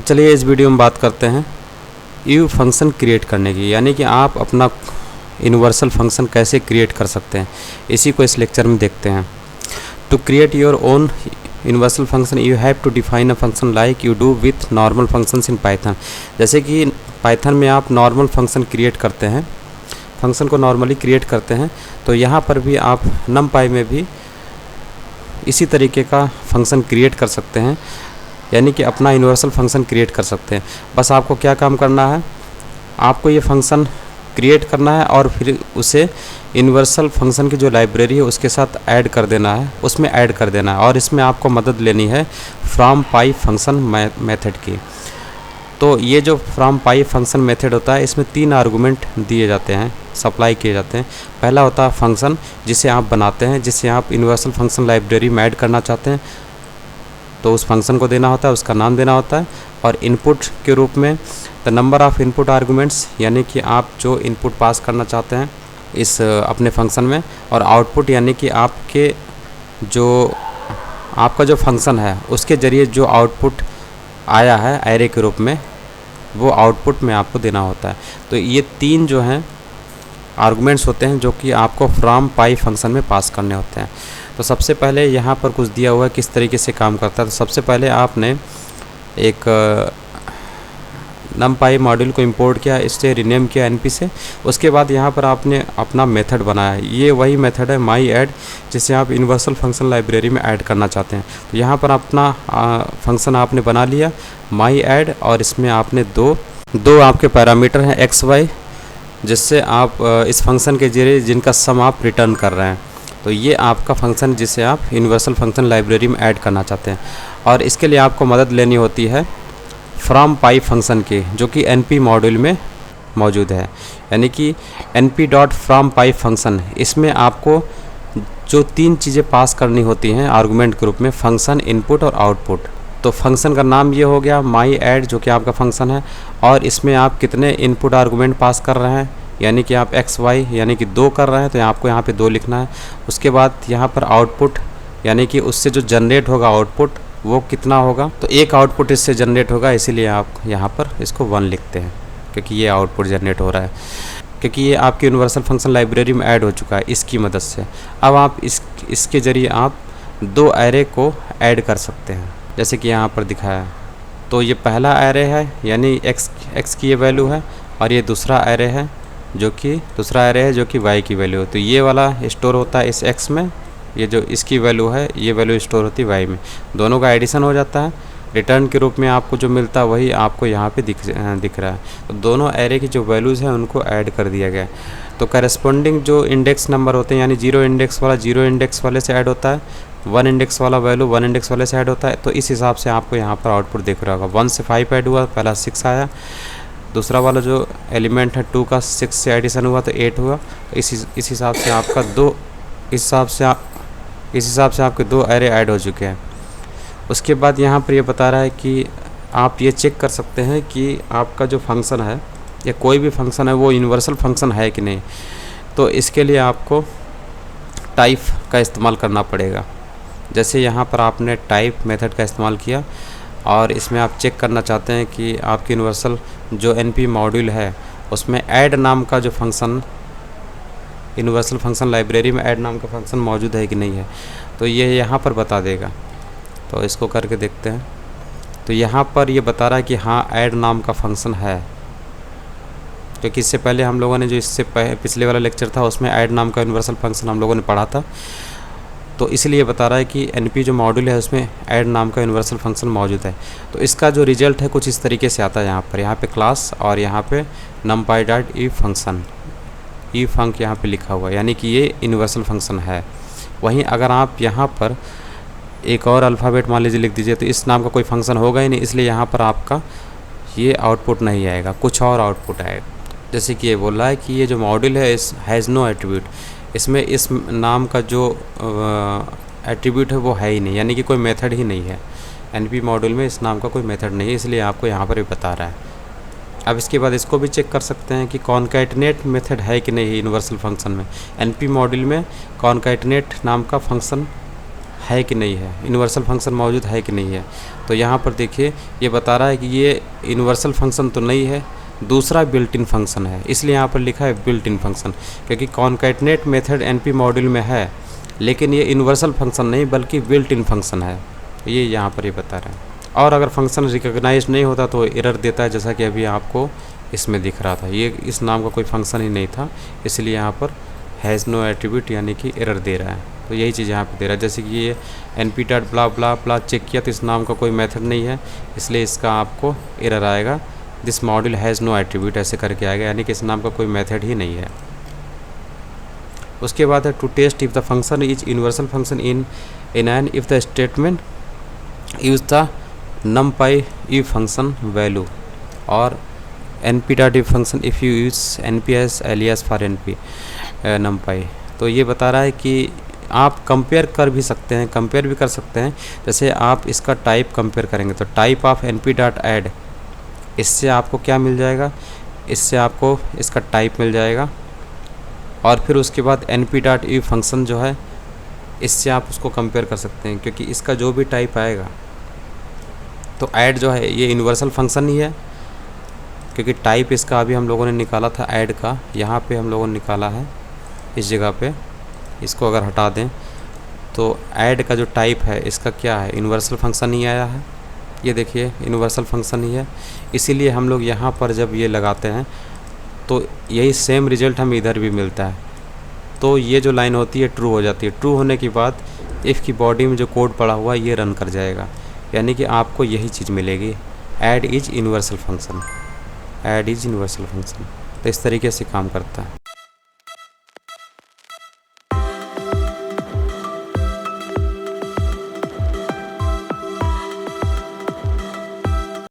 चलिए इस वीडियो में बात करते हैं इफ फंक्शन क्रिएट करने की, यानी कि आप अपना यूनिवर्सल फंक्शन कैसे क्रिएट कर सकते हैं। इसी को इस लेक्चर में देखते हैं। To create your own universal function you have to define a function like you do with normal functions in Python. जैसे कि पाइथन में आप नॉर्मल फंक्शन क्रिएट करते हैं, फंक्शन को नॉर्मली क्रिएट करते हैं, तो यहाँ पर भी आप numpy में भी इसी तरीके का फंक्शन क्रिएट कर सकते हैं, यानी कि अपना यूनिवर्सल फंक्शन क्रिएट कर सकते हैं। बस आपको क्या काम करना है, आपको ये फंक्शन क्रिएट करना है और फिर उसे यूनिवर्सल फंक्शन की जो लाइब्रेरी है उसके साथ ऐड कर देना है, उसमें ऐड कर देना है। और इसमें आपको मदद लेनी है फ्रॉम पाई फंक्शन मेथड की। तो ये जो फ्रॉम पाई फंक्शन मेथड होता है, इसमें 3 आर्गूमेंट दिए जाते हैं, सप्लाई किए जाते हैं। पहला होता है फंक्शन जिसे आप बनाते हैं, जिसे आप यूनिवर्सल फंक्शन लाइब्रेरी में ऐड करना चाहते हैं, तो उस फंक्शन को देना होता है, उसका नाम देना होता है। और इनपुट के रूप में the number of input arguments, यानी कि आप जो इनपुट पास करना चाहते हैं इस अपने फंक्शन में। और आउटपुट, यानी कि आपका जो फंक्शन है उसके ज़रिए जो आउटपुट आया है एरे के रूप में, वो आउटपुट में आपको देना होता है। तो ये 3 जो हैं आर्गुमेंट्स होते हैं जो कि आपको फ्रॉम पाई फंक्शन में पास करने होते हैं। तो सबसे पहले यहाँ पर कुछ दिया हुआ है किस तरीके से काम करता है। तो सबसे पहले आपने एक numpy मॉड्यूल को इंपोर्ट किया, इससे रीनेम किया एनपी से। उसके बाद यहाँ पर आपने अपना मेथड बनाया है, ये वही मेथड है माई ऐड, जिसे आप यूनिवर्सल फंक्शन लाइब्रेरी में ऐड करना चाहते हैं। तो यहाँ पर अपना फंक्शन आपने बना लिया माई ऐड, और इसमें आपने दो आपके पैरामीटर हैं एक्स वाई, जिससे आप इस फंक्शन के जरिए जिनका सम आप रिटर्न कर रहे हैं। तो ये आपका फंक्शन जिसे आप यूनिवर्सल फंक्शन लाइब्रेरी में ऐड करना चाहते हैं। और इसके लिए आपको मदद लेनी होती है फ्रॉम पाई फंक्शन की, जो कि np मॉड्यूल में मौजूद है, यानी कि np.from पाई फंक्शन। इसमें आपको जो 3 चीज़ें पास करनी होती हैं आर्गुमेंट के रूप में, फंक्शन, इनपुट और आउटपुट। तो फंक्शन का नाम ये हो गया माई ऐड, जो कि आपका फंक्शन है, और इसमें आप कितने इनपुट आर्गुमेंट पास कर रहे हैं, यानी कि आप एक्स वाई यानी कि 2 कर रहे हैं, तो आपको यहाँ पे 2 लिखना है। उसके बाद यहाँ पर आउटपुट, यानी कि उससे जो जनरेट होगा आउटपुट वो कितना होगा, तो एक आउटपुट इससे जनरेट होगा, इसीलिए आप यहाँ पर इसको 1 लिखते हैं, क्योंकि ये आउटपुट जनरेट हो रहा है, क्योंकि ये आपकी यूनिवर्सल फंक्शन लाइब्रेरी में ऐड हो चुका है इसकी मदद से। अब आप इसके ज़रिए आप 2 एरे को ऐड कर सकते हैं, जैसे कि यहाँ पर दिखाया है। तो ये पहला एरे है, यानी एक्स की ये वैल्यू है, और ये दूसरा एरे है जो कि वाई की वैल्यू है। तो ये वाला स्टोर होता है इस एक्स में, ये जो इसकी वैल्यू है ये वैल्यू स्टोर होती है वाई में। दोनों का एडिशन हो जाता है, रिटर्न के रूप में आपको जो मिलता है वही आपको यहाँ पे दिख रहा है। तो दोनों एरे की जो वैल्यूज़ हैं उनको ऐड कर दिया गया है। तो करस्पॉन्डिंग जो इंडेक्स नंबर होते हैं, यानी 0 इंडेक्स वाला 0 इंडेक्स वाले से ऐड होता है, 1 इंडेक्स वाला वैल्यू 1 इंडेक्स वाले से ऐड होता है। तो इस हिसाब से आपको यहाँ पर आउटपुट दिख रहा होगा। 1 से 5 ऐड हुआ, पहला 6 आया, दूसरा वाला जो एलिमेंट है 2 का 6 से एडिशन हुआ तो 8 हुआ। तो इस हिसाब से आपका इस हिसाब से आपके 2 एरे ऐड हो चुके हैं। उसके बाद यहाँ पर ये बता रहा है कि आप ये चेक कर सकते हैं कि आपका जो फंक्शन है या कोई भी फंक्शन है वो यूनिवर्सल फंक्शन है कि नहीं। तो इसके लिए आपको टाइप का इस्तेमाल करना पड़ेगा। जैसे यहाँ पर आपने टाइप मेथड का इस्तेमाल किया, और इसमें आप चेक करना चाहते हैं कि आपकी यूनिवर्सल जो np मॉड्यूल है उसमें ऐड नाम का जो फंक्शन, यूनिवर्सल फंक्शन लाइब्रेरी में ऐड नाम का फंक्शन मौजूद है कि नहीं है। तो ये यहाँ पर बता देगा। तो इसको करके देखते हैं। तो यहाँ पर ये बता रहा है कि हाँ ऐड नाम का फंक्शन है, क्योंकि इससे पहले हम लोगों ने जो पिछले वाला लेक्चर था उसमें ऐड नाम का यूनिवर्सल फंक्शन हम लोगों ने पढ़ा था। तो इसलिए बता रहा है कि np जो मॉड्यूल है उसमें ऐड नाम का यूनिवर्सल फंक्शन मौजूद है। तो इसका जो रिजल्ट है कुछ इस तरीके से आता है। यहाँ पे क्लास और यहाँ पे numpy.if फंक्शन, ई फंक यहाँ पे लिखा हुआ है, यानी कि ये यूनिवर्सल फंक्शन है। वहीं अगर आप यहाँ पर एक और अल्फ़ाबेट मान लीजिए लिख दीजिए, तो इस नाम का कोई फंक्शन होगा ही नहीं, इसलिए यहाँ पर आपका ये आउटपुट नहीं आएगा, कुछ और आउटपुट आएगा। जैसे कि ये बोल रहा है कि ये जो मॉड्यूल है इस हैज़ नो एट्रीब्यूट, इसमें इस नाम का जो एट्रीब्यूट है वो है ही नहीं, यानी कि कोई मेथड ही नहीं है। np मॉड्यूल में इस नाम का कोई मेथड नहीं है, इसलिए आपको यहाँ पर भी बता रहा है। अब इसके बाद इसको भी चेक कर सकते हैं कि कॉन्कैटिनेट मेथड है कि नहीं यूनिवर्सल फंक्शन में। np मॉड्यूल में कॉन्कैटिनेट नाम का फंक्शन है कि नहीं है, यूनिवर्सल फंक्शन मौजूद है कि नहीं है। तो यहाँ पर देखिए ये बता रहा है कि ये यूनिवर्सल फंक्शन तो नहीं है, दूसरा बिल्ट इन फंक्शन है, इसलिए यहाँ पर लिखा है बिल्ट इन फंक्शन, क्योंकि कॉन्कैटिनेट मेथड एनपी मॉड्यूल में है लेकिन ये यूनिवर्सल फंक्शन नहीं बल्कि बिल्ट इन फंक्शन है, ये यहाँ पर ये बता रहा है। और अगर फंक्शन रिकॉग्नाइज नहीं होता तो एरर देता है, जैसा कि अभी आपको इसमें दिख रहा था, ये इस नाम का कोई फंक्शन ही नहीं था, इसलिए यहाँ पर हैज़ नो एट्रीब्यूट यानी कि एरर दे रहा है। तो यही चीज़ यहाँ पे दे रहा है, जैसे कि ये np डॉट ब्ला ब्ला ब्ला चेक किया तो इस नाम का कोई मेथड नहीं है, इसलिए इसका आपको एरर आएगा, this module has no attribute ऐसे करके आएगा, यानी कि इस नाम का कोई मेथड ही नहीं है। उसके बाद है to test if the function is universal function in an if the statement use the numpy if function value और np dot if function if you use np as alias for np numpy। तो ये बता रहा है कि आप compare कर भी सकते हैं, कंपेयर भी कर सकते हैं, जैसे आप इसका टाइप कंपेयर करेंगे तो type of np dot add, इससे आपको क्या मिल जाएगा, इससे आपको इसका टाइप मिल जाएगा, और फिर उसके बाद np डॉट if फंक्शन जो है इससे आप उसको कंपेयर कर सकते हैं, क्योंकि इसका जो भी टाइप आएगा तो ऐड जो है ये यूनिवर्सल फंक्शन ही है, क्योंकि टाइप इसका अभी हम लोगों ने निकाला था ऐड का, यहाँ पे हम लोगों ने निकाला है इस जगह पे, इसको अगर हटा दें तो ऐड का जो टाइप है इसका क्या है, यूनिवर्सल फंक्शन ही आया है, ये देखिए यूनिवर्सल फंक्शन ही है, इसीलिए हम लोग यहाँ पर जब ये लगाते हैं तो यही सेम रिजल्ट हमें इधर भी मिलता है। तो ये जो लाइन होती है ट्रू हो जाती है, ट्रू होने के बाद इफ़ की बॉडी में जो कोड पड़ा हुआ है ये रन कर जाएगा, यानी कि आपको यही चीज़ मिलेगी, add is universal function, add is universal function. तो इस तरीके से काम करता है।